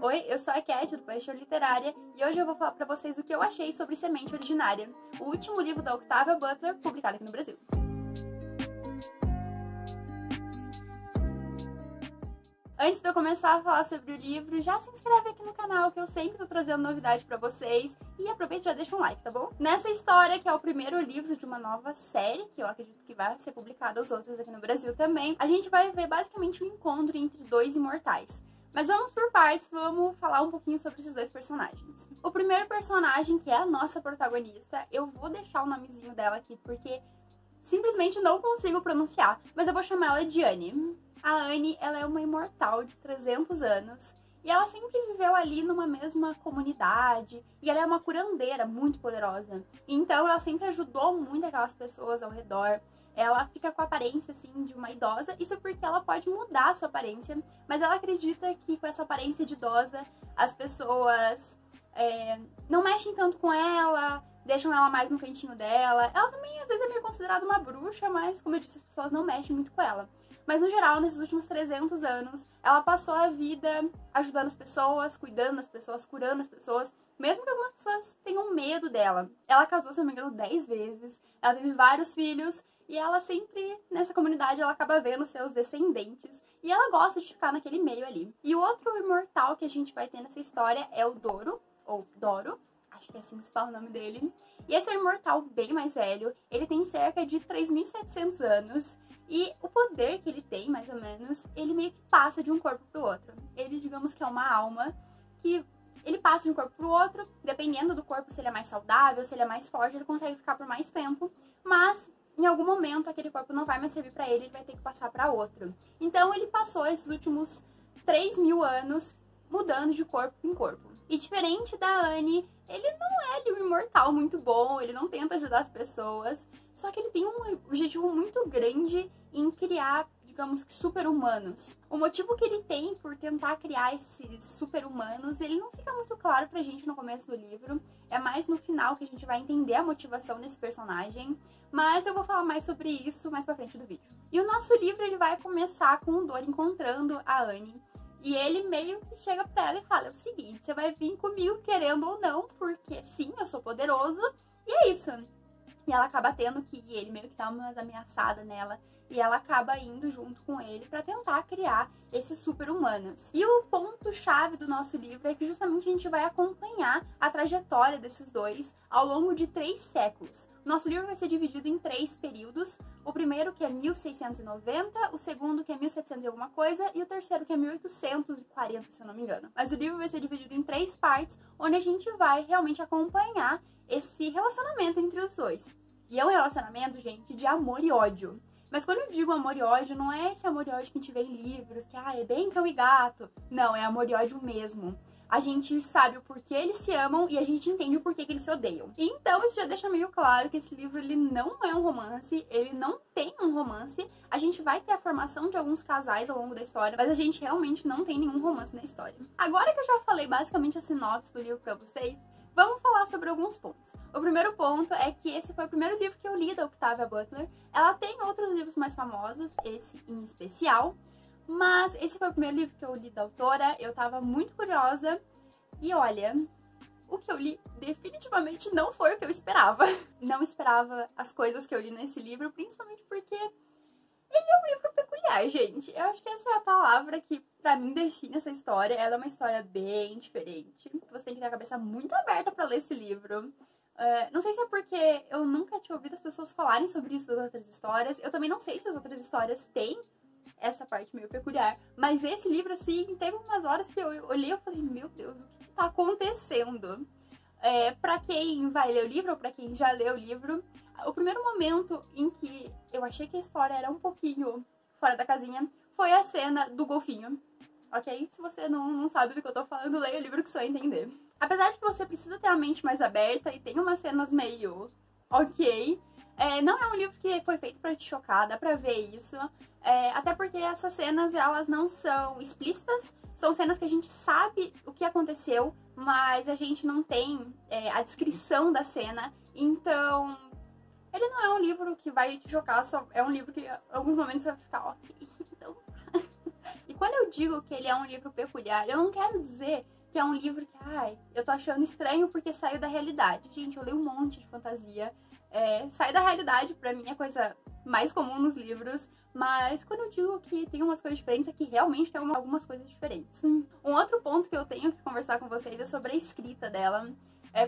Oi, eu sou a Cat do Paixão Literária e hoje eu vou falar pra vocês o que eu achei sobre Semente Originária, o último livro da Octavia Butler publicado aqui no Brasil. Antes de eu começar a falar sobre o livro, já se inscreve aqui no canal que eu sempre tô trazendo novidade pra vocês e aproveita e já deixa um like, tá bom? Nessa história, que é o primeiro livro de uma nova série, que eu acredito que vai ser publicada os outros aqui no Brasil também, a gente vai ver basicamente um encontro entre dois imortais. Mas vamos por partes, vamos falar um pouquinho sobre esses dois personagens. O primeiro personagem, que é a nossa protagonista, eu vou deixar o nomezinho dela aqui porque simplesmente não consigo pronunciar, mas eu vou chamar ela de Annie. A Annie, ela é uma imortal de 300 anos e ela sempre viveu ali numa mesma comunidade e ela é uma curandeira muito poderosa. Então ela sempre ajudou muito aquelas pessoas ao redor. Ela fica com a aparência, assim, de uma idosa, isso porque ela pode mudar a sua aparência, mas ela acredita que com essa aparência de idosa, as pessoas não mexem tanto com ela, deixam ela mais no cantinho dela. Ela também, às vezes, é meio considerada uma bruxa, mas, como eu disse, as pessoas não mexem muito com ela. Mas, no geral, nesses últimos 300 anos, ela passou a vida ajudando as pessoas, cuidando das pessoas, curando as pessoas, mesmo que algumas pessoas tenham medo dela. Ela casou, se não me engano, 10 vezes, ela teve vários filhos, e ela sempre, nessa comunidade, ela acaba vendo seus descendentes. E ela gosta de ficar naquele meio ali. E o outro imortal que a gente vai ter nessa história é o Doro, ou Doro, acho que é assim que se fala o nome dele. E esse é um imortal bem mais velho, ele tem cerca de 3.700 anos. E o poder que ele tem, mais ou menos, ele meio que passa de um corpo pro outro. Ele, digamos que é uma alma que ele passa de um corpo pro outro, dependendo do corpo, se ele é mais saudável, se ele é mais forte, ele consegue ficar por mais tempo. Mas em algum momento aquele corpo não vai mais servir pra ele, ele vai ter que passar pra outro. Então ele passou esses últimos 3.000 anos mudando de corpo em corpo. E diferente da Annie, ele não é um imortal muito bom, ele não tenta ajudar as pessoas, só que ele tem um objetivo muito grande em criar, digamos que, super-humanos. O motivo que ele tem por tentar criar esses super-humanos, ele não fica muito claro pra gente no começo do livro. É mais no final que a gente vai entender a motivação desse personagem. Mas eu vou falar mais sobre isso mais pra frente do vídeo. E o nosso livro, ele vai começar com o Doro encontrando a Annie. E ele meio que chega pra ela e fala: é o seguinte, você vai vir comigo querendo ou não, porque sim, eu sou poderoso. E é isso. E ela acaba tendo que ir, ele meio que dá umas ameaçadas nela. E ela acaba indo junto com ele pra tentar criar esses super-humanos. E o ponto-chave do nosso livro é que justamente a gente vai acompanhar a trajetória desses dois ao longo de 3 séculos. O nosso livro vai ser dividido em 3 períodos. O primeiro, que é 1690, o segundo, que é 1700 e alguma coisa, e o terceiro, que é 1840, se eu não me engano. Mas o livro vai ser dividido em 3 partes, onde a gente vai realmente acompanhar esse relacionamento entre os dois. E é um relacionamento, gente, de amor e ódio. Mas quando eu digo amor e ódio, não é esse amor e ódio que a gente vê em livros, que é bem cão e gato. Não, é amor e ódio mesmo. A gente sabe o porquê eles se amam e a gente entende o porquê que eles se odeiam. Então isso já deixa meio claro que esse livro, ele não é um romance, ele não tem um romance. A gente vai ter a formação de alguns casais ao longo da história, mas a gente realmente não tem nenhum romance na história. Agora que eu já falei basicamente a sinopse do livro pra vocês, vamos falar sobre alguns pontos. O primeiro ponto é que esse foi o primeiro livro que eu li da Octavia Butler. Ela tem outros livros mais famosos, esse em especial, mas esse foi o primeiro livro que eu li da autora. Eu tava muito curiosa e olha, o que eu li definitivamente não foi o que eu esperava. Não esperava as coisas que eu li nesse livro, principalmente porque ele é um livro peculiar, gente. Eu acho que essa é a palavra que pra mim define essa história. Ela é uma história bem diferente. Você tem que ter a cabeça muito aberta pra ler esse livro. Não sei se é porque eu nunca tinha ouvido as pessoas falarem sobre isso das outras histórias. Eu também não sei se as outras histórias têm essa parte meio peculiar. Mas esse livro, assim, teve umas horas que eu olhei e falei: meu Deus, o que tá acontecendo? Pra quem vai ler o livro, ou pra quem já leu o livro, o primeiro momento em que eu achei que a história era um pouquinho fora da casinha foi a cena do golfinho, ok? Se você não sabe do que eu tô falando, leia o livro que você vai entender. Apesar de que você precisa ter a mente mais aberta e tem umas cenas meio ok, não é um livro que foi feito pra te chocar, dá pra ver isso. Até porque essas cenas, elas não são explícitas, são cenas que a gente sabe o que aconteceu, mas a gente não tem a descrição da cena, então ele não é um livro que vai te chocar, só é um livro que em alguns momentos você vai ficar ok, então... E quando eu digo que ele é um livro peculiar, eu não quero dizer é um livro que, ai, eu tô achando estranho porque saiu da realidade. Gente, eu leio um monte de fantasia. Sair da realidade, pra mim, é a coisa mais comum nos livros. Mas quando eu digo que tem umas coisas diferentes, é que realmente tem algumas coisas diferentes. Um outro ponto que eu tenho que conversar com vocês é sobre a escrita dela.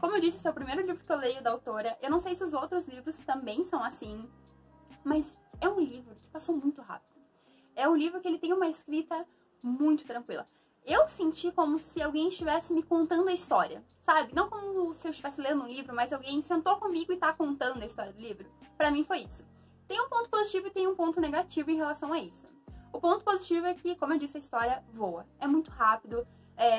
Como eu disse, esse é o primeiro livro que eu leio da autora. Eu não sei se os outros livros também são assim, mas é um livro que passou muito rápido. É um livro que ele tem uma escrita muito tranquila. Eu senti como se alguém estivesse me contando a história, sabe? Não como se eu estivesse lendo um livro, mas alguém sentou comigo e tá contando a história do livro. Pra mim foi isso. Tem um ponto positivo e tem um ponto negativo em relação a isso. O ponto positivo é que, como eu disse, a história voa. É muito rápido.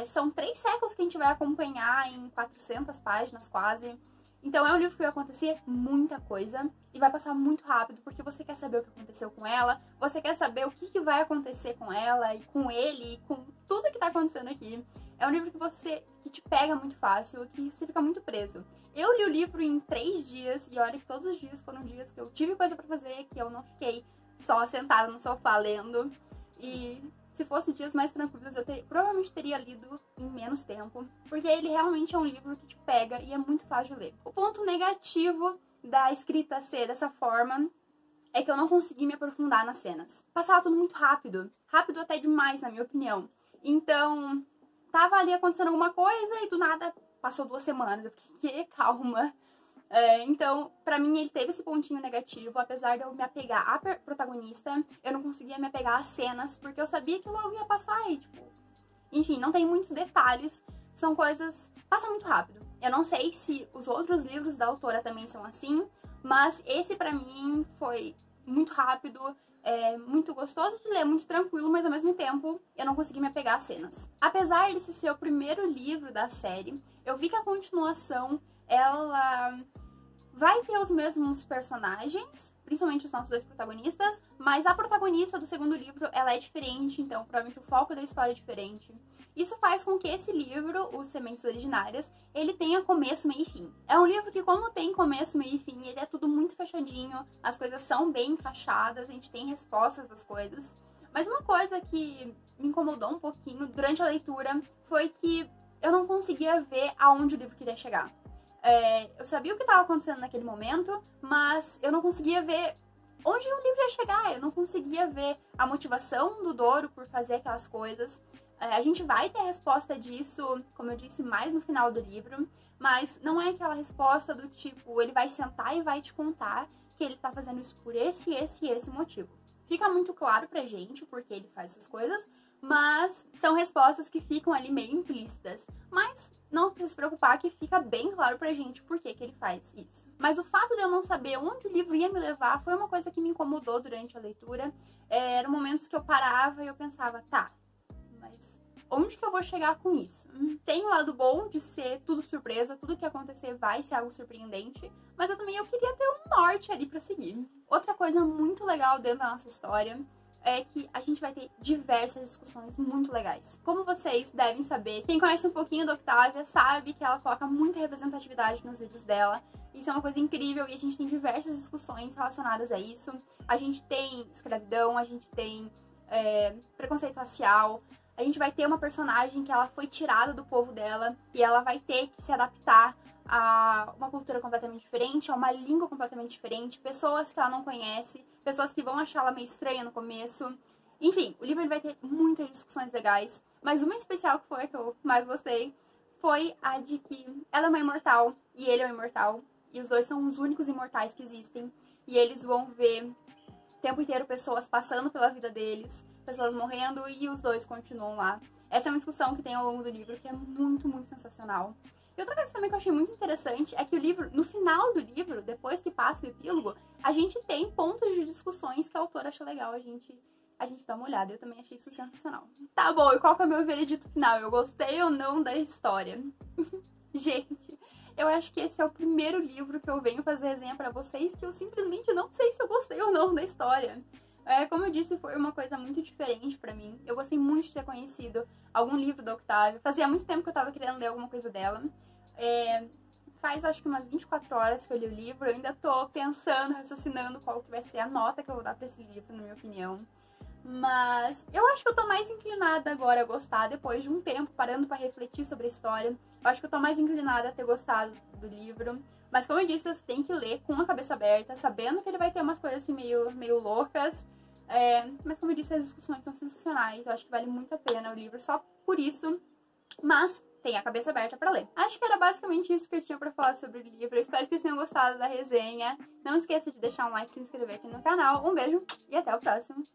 São 3 séculos que a gente vai acompanhar em 400 páginas quase. Então é um livro que vai acontecer muita coisa e vai passar muito rápido, porque você quer saber o que aconteceu com ela, você quer saber o que vai acontecer com ela e com ele e com tudo que tá acontecendo aqui. É um livro que te pega muito fácil, que você fica muito preso. Eu li o livro em 3 dias e olha que todos os dias foram dias que eu tive coisa pra fazer, que eu não fiquei só sentada no sofá lendo. E se fossem dias mais tranquilos, eu provavelmente teria lido em menos tempo, porque ele realmente é um livro que te pega e é muito fácil de ler. O ponto negativo da escrita ser dessa forma é que eu não consegui me aprofundar nas cenas. Passava tudo muito rápido, rápido até demais, na minha opinião. Então, tava ali acontecendo alguma coisa e do nada passou 2 semanas. Eu fiquei, calma. Então, pra mim, ele teve esse pontinho negativo. Apesar de eu me apegar à protagonista, eu não conseguia me apegar às cenas, porque eu sabia que logo ia passar e, tipo... Enfim, não tem muitos detalhes. São coisas... Passa muito rápido. Eu não sei se os outros livros da autora também são assim, mas esse, pra mim, foi muito rápido, muito gostoso de ler, muito tranquilo, mas ao mesmo tempo eu não consegui me apegar às cenas. Apesar desse ser o primeiro livro da série, eu vi que a continuação, ela vai ter os mesmos personagens, principalmente os nossos 2 protagonistas, mas a protagonista do segundo livro, ela é diferente, então provavelmente o foco da história é diferente. Isso faz com que esse livro, Os Sementes Originárias, ele tenha começo, meio e fim. É um livro que, como tem começo, meio e fim, ele é tudo muito fechadinho, as coisas são bem encaixadas, a gente tem respostas das coisas. Mas uma coisa que me incomodou um pouquinho durante a leitura foi que eu não conseguia ver aonde o livro queria chegar. Eu sabia o que estava acontecendo naquele momento, mas eu não conseguia ver onde o livro ia chegar. Eu não conseguia ver a motivação do Doro por fazer aquelas coisas. A gente vai ter a resposta disso, como eu disse, mais no final do livro, mas não é aquela resposta do tipo, ele vai sentar e vai te contar que ele tá fazendo isso por esse e esse motivo. Fica muito claro pra gente porque ele faz essas coisas, mas são respostas que ficam ali meio implícitas. Mas não precisa se preocupar que fica bem claro pra gente por que ele faz isso. Mas o fato de eu não saber onde o livro ia me levar foi uma coisa que me incomodou durante a leitura. Eram momentos que eu parava e eu pensava, tá, mas onde que eu vou chegar com isso? Tem o lado bom de ser tudo surpresa, tudo que acontecer vai ser algo surpreendente, mas eu queria ter um norte ali pra seguir. Outra coisa muito legal dentro da nossa história é que a gente vai ter diversas discussões muito legais. Como vocês devem saber, quem conhece um pouquinho da Octavia sabe que ela coloca muita representatividade nos livros dela. Isso é uma coisa incrível e a gente tem diversas discussões relacionadas a isso. A gente tem escravidão, a gente tem preconceito racial. A gente vai ter uma personagem que ela foi tirada do povo dela e ela vai ter que se adaptar a uma cultura completamente diferente, a uma língua completamente diferente, pessoas que ela não conhece, pessoas que vão achar ela meio estranha no começo. Enfim, o livro ele vai ter muitas discussões legais, mas uma especial que foi a que eu mais gostei foi a de que ela é uma imortal e ele é um imortal, e os dois são os únicos imortais que existem, e eles vão ver o tempo inteiro pessoas passando pela vida deles, pessoas morrendo, e os dois continuam lá. Essa é uma discussão que tem ao longo do livro que é muito, muito sensacional. E outra coisa também que eu achei muito interessante é que o livro, no final do livro, depois que passa o epílogo, a gente tem pontos de discussões que a autora acha legal a gente dá uma olhada. Eu também achei isso sensacional. Tá bom, e qual que é o meu veredito final? Eu gostei ou não da história? Gente, eu acho que esse é o primeiro livro que eu venho fazer resenha pra vocês que eu simplesmente não sei se eu gostei ou não da história. Como eu disse, foi uma coisa muito diferente pra mim. Eu gostei muito de ter conhecido algum livro da Octavia. Fazia muito tempo que eu tava querendo ler alguma coisa dela. Faz acho que umas 24 horas que eu li o livro. Eu ainda tô pensando, raciocinando qual que vai ser a nota que eu vou dar pra esse livro, na minha opinião. Mas eu acho que eu tô mais inclinada agora a gostar, depois de um tempo parando pra refletir sobre a história. Eu acho que eu tô mais inclinada a ter gostado do livro. Mas como eu disse, você tem que ler com a cabeça aberta, sabendo que ele vai ter umas coisas assim meio loucas. Mas como eu disse, as discussões são sensacionais. Eu acho que vale muito a pena o livro só por isso. Mas tenha a cabeça aberta pra ler. Acho que era basicamente isso que eu tinha pra falar sobre o livro. Eu espero que vocês tenham gostado da resenha. Não esqueça de deixar um like e se inscrever aqui no canal. Um beijo e até o próximo.